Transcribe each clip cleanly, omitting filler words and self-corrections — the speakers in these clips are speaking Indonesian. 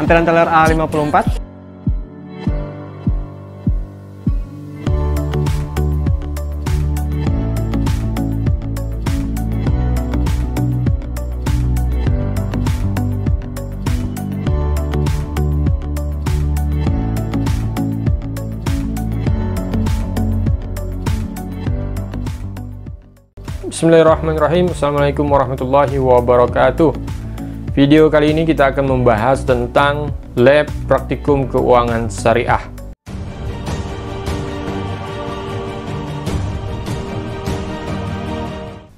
tampilan teller A54. Bismillahirrahmanirrahim. Assalamualaikum warahmatullahi wabarakatuh. Video kali ini kita akan membahas tentang lab praktikum keuangan syariah.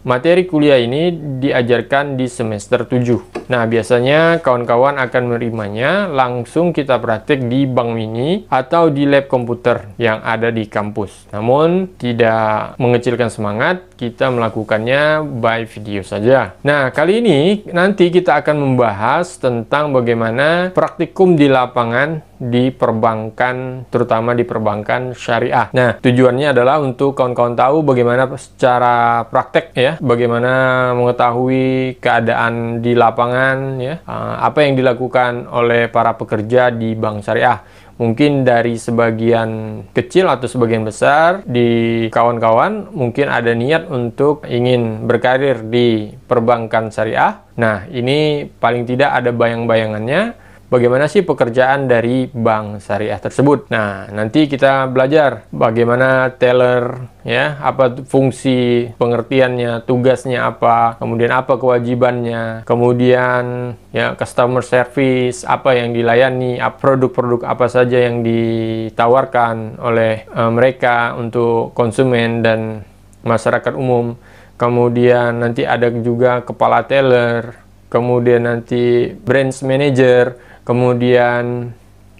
Materi kuliah ini diajarkan di semester 7. Nah, biasanya kawan-kawan akan menerimanya langsung kita praktik di bank mini atau di lab komputer yang ada di kampus. Namun, tidak mengecilkan semangat, kita melakukannya by video saja. Nah, kali ini nanti kita akan membahas tentang bagaimana praktikum di lapangan di perbankan, terutama di perbankan syariah. Nah, tujuannya adalah untuk kawan-kawan tahu bagaimana secara praktek ya, bagaimana mengetahui keadaan di lapangan ya, apa yang dilakukan oleh para pekerja di bank syariah. Mungkin dari sebagian kecil atau sebagian besar di kawan-kawan mungkin ada niat untuk ingin berkarir di perbankan syariah. Nah, ini paling tidak ada bayang-bayangannya bagaimana sih pekerjaan dari bank syariah tersebut. Nah, nanti kita belajar bagaimana teller ya, apa fungsi pengertiannya, tugasnya apa, kemudian apa kewajibannya, kemudian ya customer service, apa yang dilayani, produk-produk apa saja yang ditawarkan oleh mereka untuk konsumen dan masyarakat umum. Kemudian nanti ada juga kepala teller, kemudian nanti branch manager, kemudian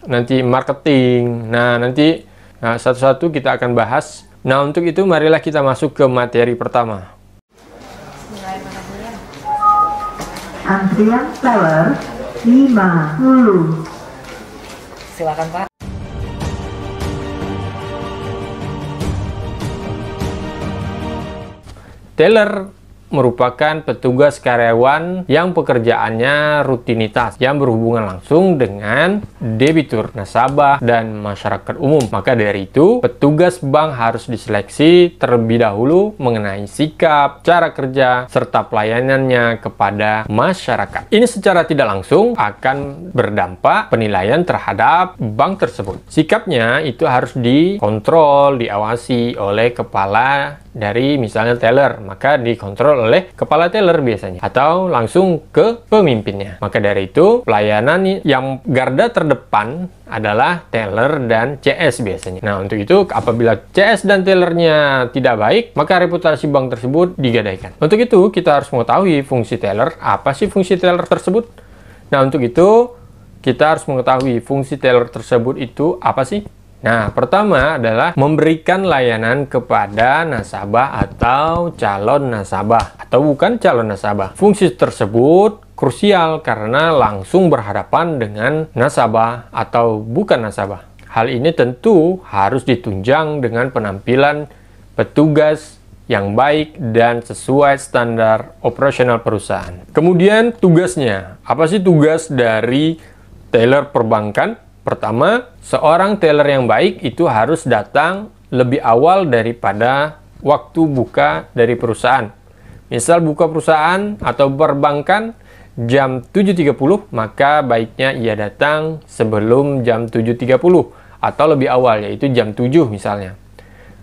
nanti marketing. Nah, nanti satu-satu kita akan bahas. Nah, untuk itu marilah kita masuk ke materi pertama. Antrian teller 50. Silakan, Pak. Teller merupakan petugas karyawan yang pekerjaannya rutinitas yang berhubungan langsung dengan debitur, nasabah, dan masyarakat umum. Maka dari itu, petugas bank harus diseleksi terlebih dahulu mengenai sikap, cara kerja, serta pelayanannya kepada masyarakat. Ini secara tidak langsung akan berdampak penilaian terhadap bank tersebut. Sikapnya itu harus dikontrol, diawasi oleh kepala dari misalnya teller, maka dikontrol oleh kepala teller biasanya, atau langsung ke pemimpinnya. Maka dari itu, pelayanan yang garda terdepan adalah teller dan CS biasanya. Nah, untuk itu apabila CS dan tellernya tidak baik, maka reputasi bank tersebut digadaikan. Untuk itu, kita harus mengetahui fungsi teller. Apa sih fungsi teller tersebut? Nah, untuk itu kita harus mengetahui fungsi teller tersebut itu apa sih? Nah, pertama adalah memberikan layanan kepada nasabah atau calon nasabah, atau bukan calon nasabah. Fungsi tersebut krusial karena langsung berhadapan dengan nasabah atau bukan nasabah. Hal ini tentu harus ditunjang dengan penampilan petugas yang baik dan sesuai standar operasional perusahaan. Kemudian tugasnya, apa sih tugas dari teller perbankan? Pertama, seorang teller yang baik itu harus datang lebih awal daripada waktu buka dari perusahaan. Misal buka perusahaan atau perbankan jam 7.30, maka baiknya ia datang sebelum jam 7.30 atau lebih awal, yaitu jam 7 misalnya.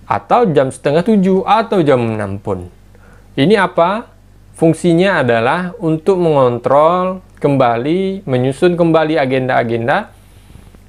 Atau jam setengah 7 atau jam 6 pun. Ini apa? Fungsinya adalah untuk mengontrol kembali, menyusun kembali agenda-agenda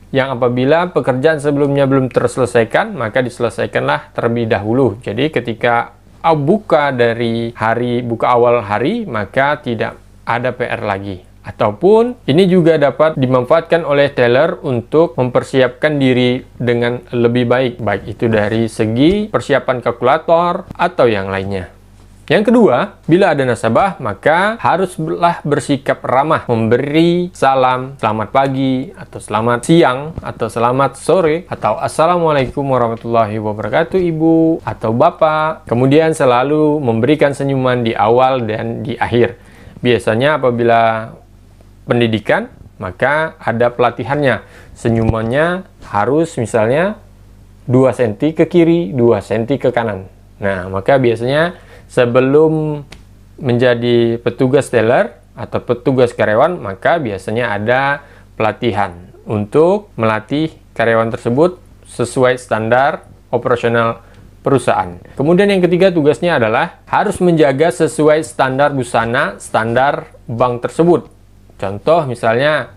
yang apabila pekerjaan sebelumnya belum terselesaikan, maka diselesaikanlah terlebih dahulu. Jadi ketika buka dari buka awal hari, maka tidak ada PR lagi. Ataupun ini juga dapat dimanfaatkan oleh teller untuk mempersiapkan diri dengan lebih baik, baik itu dari segi persiapan kalkulator atau yang lainnya. Yang kedua, bila ada nasabah, maka haruslah bersikap ramah, memberi salam, selamat pagi, atau selamat siang, atau selamat sore, atau assalamualaikum warahmatullahi wabarakatuh, ibu, atau bapak. Kemudian selalu memberikan senyuman di awal dan di akhir. Biasanya apabila pendidikan, maka ada pelatihannya. Senyumannya harus misalnya 2 cm ke kiri, 2 cm ke kanan. Nah, maka biasanya sebelum menjadi petugas teller atau petugas karyawan, maka biasanya ada pelatihan untuk melatih karyawan tersebut sesuai standar operasional perusahaan. Kemudian yang ketiga tugasnya adalah harus menjaga sesuai standar busana, standar bank tersebut. Contoh misalnya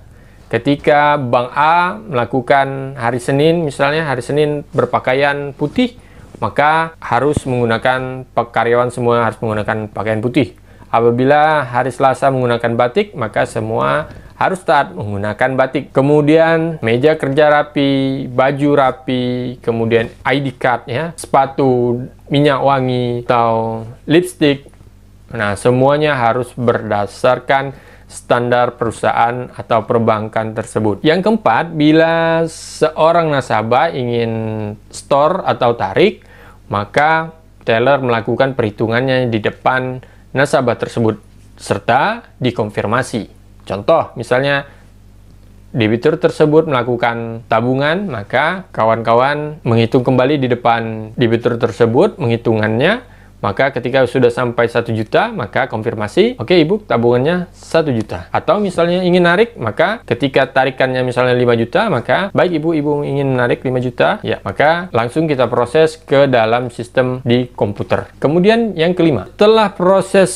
ketika Bank A melakukan hari Senin, misalnya hari Senin berpakaian putih, maka harus menggunakan, karyawan semua harus menggunakan pakaian putih. Apabila hari Selasa menggunakan batik, maka semua harus taat menggunakan batik. Kemudian meja kerja rapi, baju rapi, kemudian ID card ya, sepatu, minyak wangi, atau lipstick. Nah, semuanya harus berdasarkan standar perusahaan atau perbankan tersebut. Yang keempat, bila seorang nasabah ingin store atau tarik, maka teller melakukan perhitungannya di depan nasabah tersebut serta dikonfirmasi. Contoh, misalnya debitur tersebut melakukan tabungan, maka kawan-kawan menghitung kembali di depan debitur tersebut menghitungannya. Maka ketika sudah sampai 1 juta, maka konfirmasi, oke ibu, tabungannya 1 juta. Atau misalnya ingin narik, maka ketika tarikannya misalnya 5 juta, maka baik ibu ingin narik 5 juta, ya maka langsung kita proses ke dalam sistem di komputer. Kemudian yang kelima, setelah proses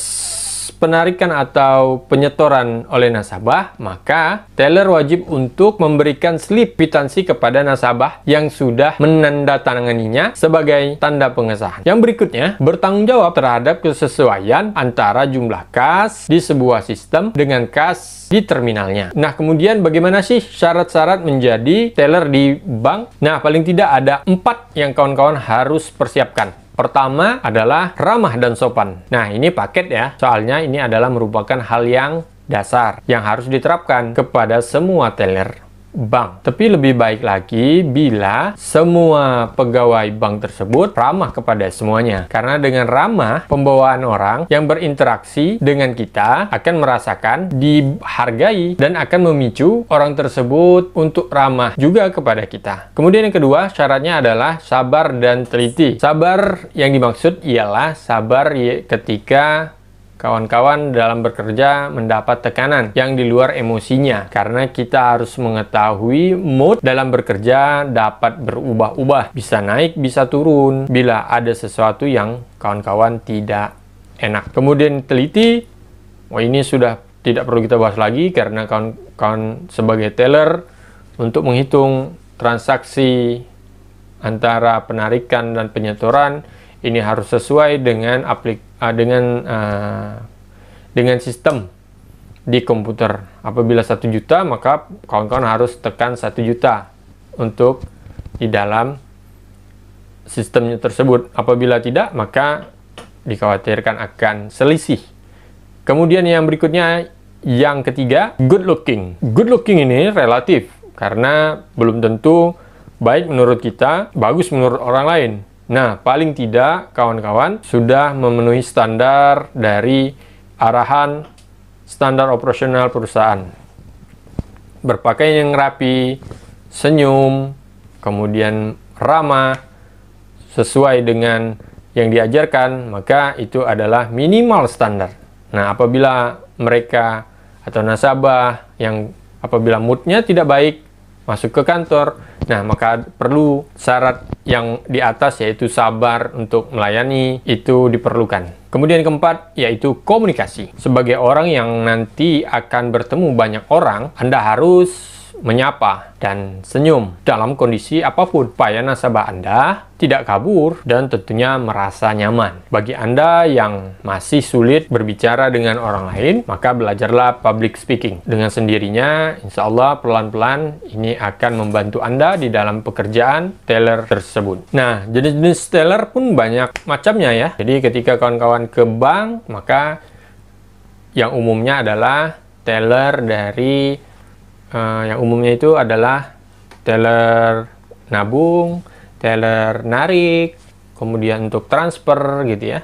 penarikan atau penyetoran oleh nasabah, maka teller wajib untuk memberikan slip kwitansi kepada nasabah yang sudah menandatanganinya sebagai tanda pengesahan. Yang berikutnya, bertanggung jawab terhadap kesesuaian antara jumlah kas di sebuah sistem dengan kas di terminalnya. Nah, kemudian bagaimana sih syarat-syarat menjadi teller di bank? Nah, paling tidak ada 4 yang kawan-kawan harus persiapkan. Pertama adalah ramah dan sopan. Nah, ini paket ya, soalnya ini adalah merupakan hal yang dasar yang harus diterapkan kepada semua teller bank. Tapi lebih baik lagi bila semua pegawai bank tersebut ramah kepada semuanya. Karena dengan ramah, pembawaan orang yang berinteraksi dengan kita akan merasakan dihargai dan akan memicu orang tersebut untuk ramah juga kepada kita. Kemudian yang kedua, syaratnya adalah sabar dan teliti. Sabar yang dimaksud ialah sabar ketika kawan-kawan dalam bekerja mendapat tekanan yang di luar emosinya, karena kita harus mengetahui mood dalam bekerja dapat berubah-ubah, bisa naik, bisa turun bila ada sesuatu yang kawan-kawan tidak enak. Kemudian teliti, ini sudah tidak perlu kita bahas lagi karena kawan-kawan sebagai teller untuk menghitung transaksi antara penarikan dan penyetoran ini harus sesuai dengan dengan sistem di komputer. Apabila 1 juta, maka kawan-kawan harus tekan 1 juta untuk di dalam sistemnya tersebut. Apabila tidak, maka dikhawatirkan akan selisih. Kemudian yang berikutnya, yang ketiga, good looking. Good looking ini relatif, karena belum tentu baik menurut kita, bagus menurut orang lain. Nah, paling tidak kawan-kawan sudah memenuhi standar dari arahan standar operasional perusahaan. Berpakaian yang rapi, senyum, kemudian ramah, sesuai dengan yang diajarkan, maka itu adalah minimal standar. Nah, apabila mereka atau nasabah yang apabila moodnya tidak baik, masuk ke kantor, nah maka perlu syarat yang di atas yaitu sabar untuk melayani, itu diperlukan. Kemudian keempat yaitu komunikasi. Sebagai orang yang nanti akan bertemu banyak orang, Anda harus menyapa dan senyum dalam kondisi apapun supaya nasabah Anda tidak kabur dan tentunya merasa nyaman. Bagi Anda yang masih sulit berbicara dengan orang lain, maka belajarlah public speaking. Dengan sendirinya, insya Allah pelan-pelan ini akan membantu Anda di dalam pekerjaan teller tersebut. Nah, jenis-jenis teller pun banyak macamnya ya. Jadi ketika kawan-kawan ke bank, maka yang umumnya adalah teller dari yang umumnya itu adalah teller nabung, teller narik, kemudian untuk transfer gitu ya.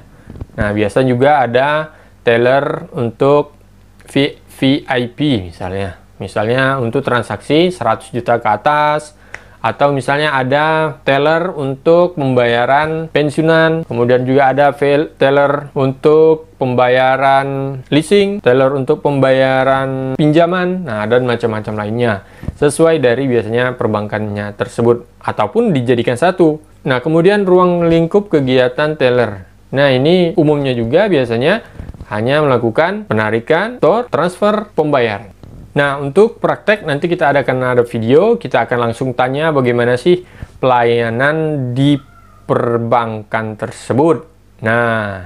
Nah, biasa juga ada teller untuk VIP misalnya. Misalnya untuk transaksi 100 juta ke atas, atau misalnya ada teller untuk pembayaran pensiunan, kemudian juga ada teller untuk pembayaran leasing, teller untuk pembayaran pinjaman, nah dan macam-macam lainnya, sesuai dari biasanya perbankannya tersebut, ataupun dijadikan satu. Nah, kemudian ruang lingkup kegiatan teller. Nah, ini umumnya juga biasanya hanya melakukan penarikan atau transfer pembayaran. Nah, untuk praktek nanti kita ada video, kita akan langsung tanya bagaimana sih pelayanan di perbankan tersebut. Nah,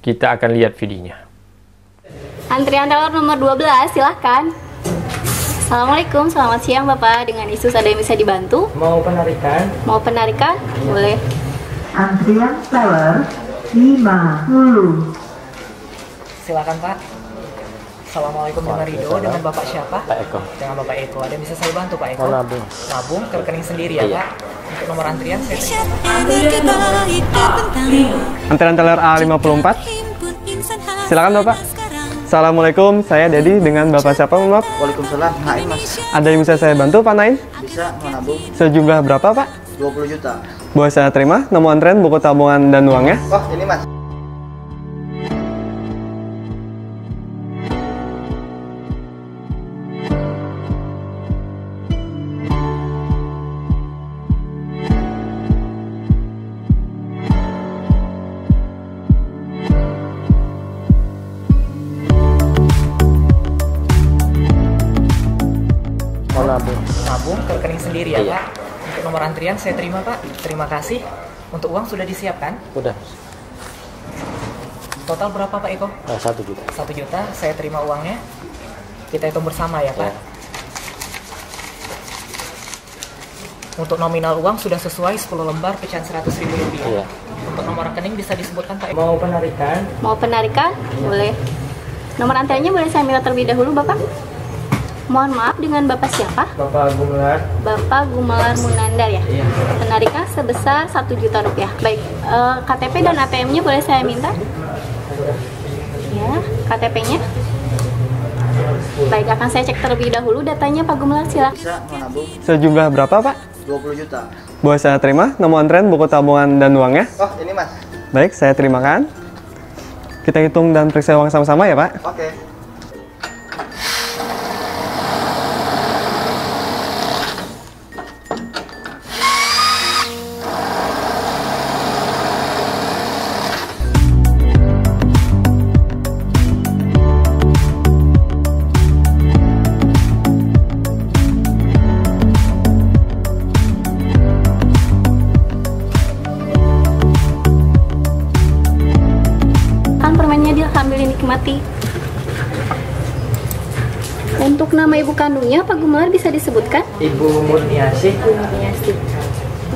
kita akan lihat videonya. Antrian teller nomor 12, silahkan. Assalamualaikum, selamat siang Bapak. Dengan Isus ada yang bisa dibantu? Mau penarikan? Mau penarikan? Boleh. Antrian teller 50. Silakan Pak. Assalamualaikum, dengan Ridho. Dengan Bapak siapa? Pak Eko. Dengan Bapak Eko. Ada yang bisa saya bantu Pak Eko? Mau nabung. Nabung ke rekening sendiri ya Iya. Pak? Untuk nomor antrian saya terima. Antrian teller A54. Silakan Bapak. Assalamualaikum, saya Dedi. Dengan Bapak siapa, Maaf? Waalaikumsalam, Naim Mas. Ada yang bisa saya bantu, Pak Naim? Bisa mau nabung Sejumlah berapa, Pak? 20 juta. Boleh saya terima nomor antrean, buku tabungan, dan uangnya? Oh, ini Mas. Mau nabung. Nabung ke rekening sendiri ya Iya. Pak? Untuk nomor antrian saya terima Pak. Terima kasih. Untuk uang sudah disiapkan. Udah. Total berapa Pak Eko? 1 juta. 1 juta. Saya terima uangnya. Kita hitung bersama ya Pak. Ya. Untuk nominal uang sudah sesuai 10 lembar pecahan 100.000 rupiah. Iya. Untuk nomor rekening bisa disebutkan Pak Eko? Mau penarikan? Mau penarikan? Boleh. Nomor antriannya boleh saya minta terlebih dahulu Bapak? Mohon maaf, dengan Bapak siapa? Bapak Gumelar. Bapak Gumelar Munandar ya? Iya. Penarikan sebesar 1 juta rupiah. Baik, KTP dan ATM-nya boleh saya minta? Ya, KTP-nya. Baik, akan saya cek terlebih dahulu datanya Pak Gumelar, silakan. Bisa mau nabung Sejumlah berapa, Pak? 20 juta. Boleh saya terima nomor antrean, buku tabungan, dan uangnya? Oh, ini Mas. Baik, saya terimakan. Kita hitung dan periksa uang sama-sama ya, Pak? Oke. Permennya dia sambil dinikmati. Untuk nama ibu kandungnya Pak Gumelar bisa disebutkan? Ibu Murniasih.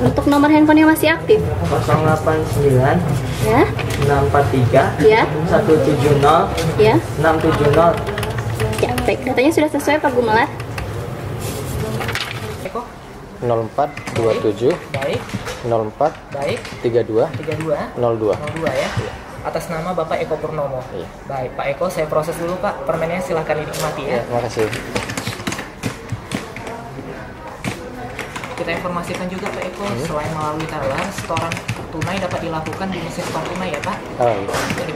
Untuk nomor handphonenya masih aktif? 089 Ya, 643 ya, 170 ya. 670. Ya, baik. Datanya sudah sesuai Pak Gumelar. Eko? 0427 Baik, 04 baik. 32 32 02. 02 ya. Atas nama Bapak Eko Purnomo. Iya. Baik, Pak Eko, saya proses dulu Pak. Permennya silahkan dinikmati ya. Ya, terima kasih. Kita informasikan juga Pak Eko, selain melalui teller, setoran tunai dapat dilakukan di mesin setor tunai ya Pak. Oh, iya. Jadi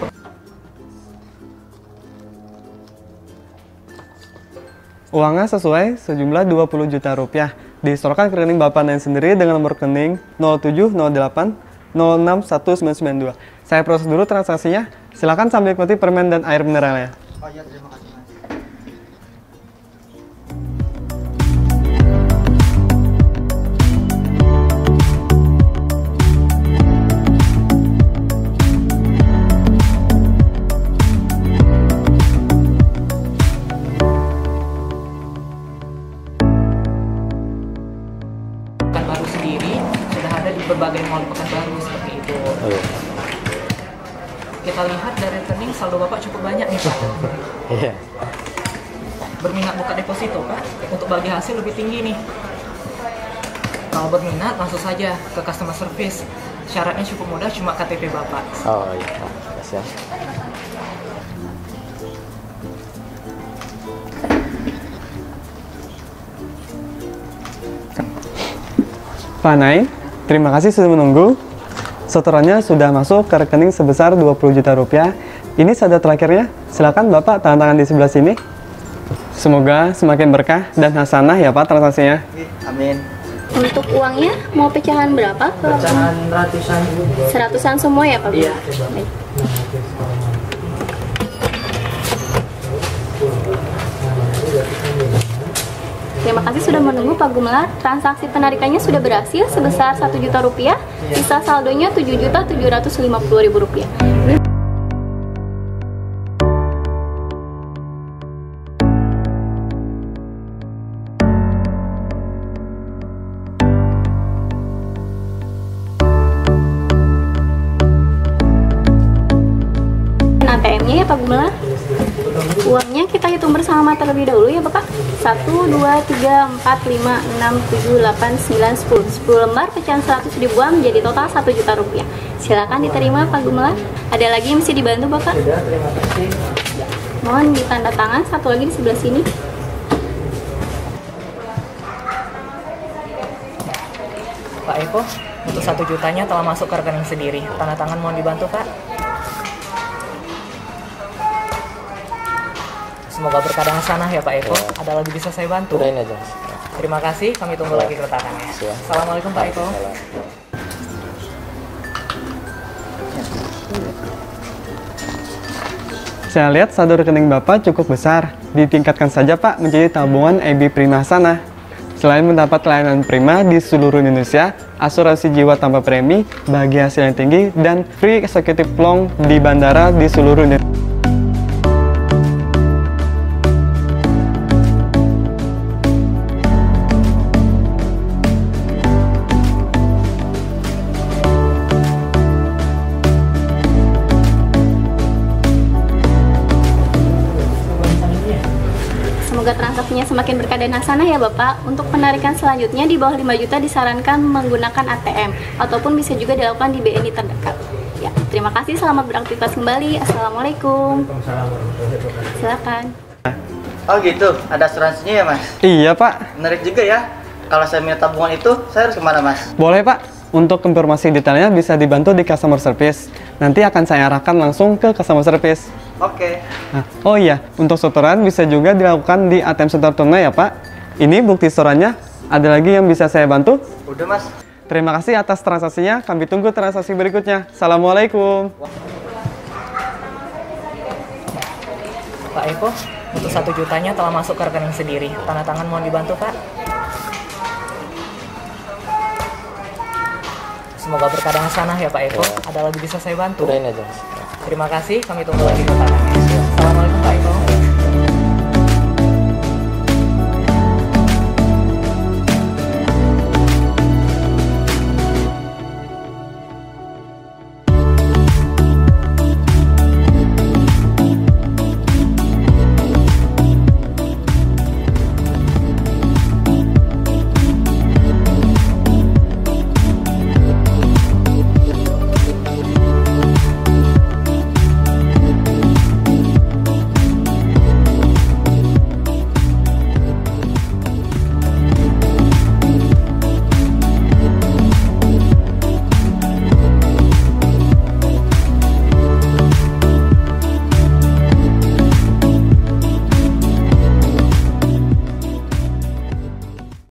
Uangnya sesuai sejumlah 20 juta rupiah. Disetorkan ke rekening Bapak Naim sendiri dengan nomor rekening 0708 061992. Saya proses dulu transaksinya. Silakan sambil nikmati permen dan air mineralnya. Oh iya, terima kasih Mas. Pekanbaru sendiri sudah ada di berbagai mall di Pekanbaru seperti itu. Oh, iya. Kita lihat dari rekening saldo Bapak cukup banyak nih Pak. Iya. Berminat buka deposito Pak? Untuk bagi hasil lebih tinggi nih. Kalau berminat langsung saja ke customer service. Syaratnya cukup mudah, cuma KTP Bapak. Oh, iya. Terima kasih. Pak Naim, terima kasih sudah menunggu. Setorannya sudah masuk ke rekening sebesar 20 juta rupiah. Ini saldo terakhirnya. Silakan Bapak tanda tangan di sebelah sini. Semoga semakin berkah dan hasanah ya Pak transaksinya. Amin. Untuk uangnya mau pecahan berapa? Pecahan ratusan. Seratusan semua ya Pak? Iya. Baik. Terima kasih sudah menunggu Pak Gumelar. Transaksi penarikannya sudah berhasil sebesar 1 juta rupiah. Sisa saldonya 7.750.000 rupiah. ATM-nya ya Pak Gumelar. Uangnya kita hitung bersama terlebih dahulu ya Bapak. 1, 2, 3, 4, 5, 6, 7, 8, 9, 10. 10 lembar pecahan 100 dibuang menjadi total 1 juta rupiah. Silakan diterima Pak Gumelar. Ada lagi yang mesti dibantu Bapak? Sudah, terima kasih. Mohon ditanda tangan satu lagi di sebelah sini. Pak Eko, untuk 1 jutanya telah masuk ke rekening sendiri. Tanda tangan mohon dibantu Pak. Semoga berkah dan hasanah ya Pak Eko. Ya. Ada lagi bisa saya bantu? Udahin aja Mas. Terima kasih, kami tunggu lagi keretakannya. Siap. Assalamualaikum Pak Eko. Salam. Saya lihat saldo rekening Bapak cukup besar. Ditingkatkan saja Pak menjadi tabungan EB Prima Hasanah. Selain mendapat layanan prima di seluruh Indonesia, asuransi jiwa tanpa premi, bahagia hasil yang tinggi, dan free executive long di bandara di seluruh Indonesia. Semoga transaksinya semakin berkah dan hasanah ya Bapak. Untuk penarikan selanjutnya di bawah 5 juta disarankan menggunakan ATM ataupun bisa juga dilakukan di BNI terdekat. Ya, terima kasih, selamat beraktivitas kembali. Assalamualaikum. Silakan. Oh gitu, ada asuransinya ya Mas? Iya Pak, Menarik juga ya. Kalau saya minta tabungan itu, saya harus kemana Mas? boleh Pak. Untuk informasi detailnya bisa dibantu di customer service. Nanti akan saya arahkan langsung ke customer service. Oke. Nah, oh iya, untuk setoran bisa juga dilakukan di ATM setor tunai ya Pak. Ini bukti setorannya. Ada lagi yang bisa saya bantu? Udah Mas. Terima kasih atas transaksinya. Kami tunggu transaksi berikutnya. Assalamualaikum. Pak Eko, untuk 1 jutanya telah masuk ke rekening sendiri. Tanda tangan mohon dibantu Pak. Semoga berkah dan hasanah ya Pak Eko. Ya. Ada lagi bisa saya bantu? Udahin aja Mas. Terima kasih, kami tunggu lagi keretakannya. Assalamualaikum Pak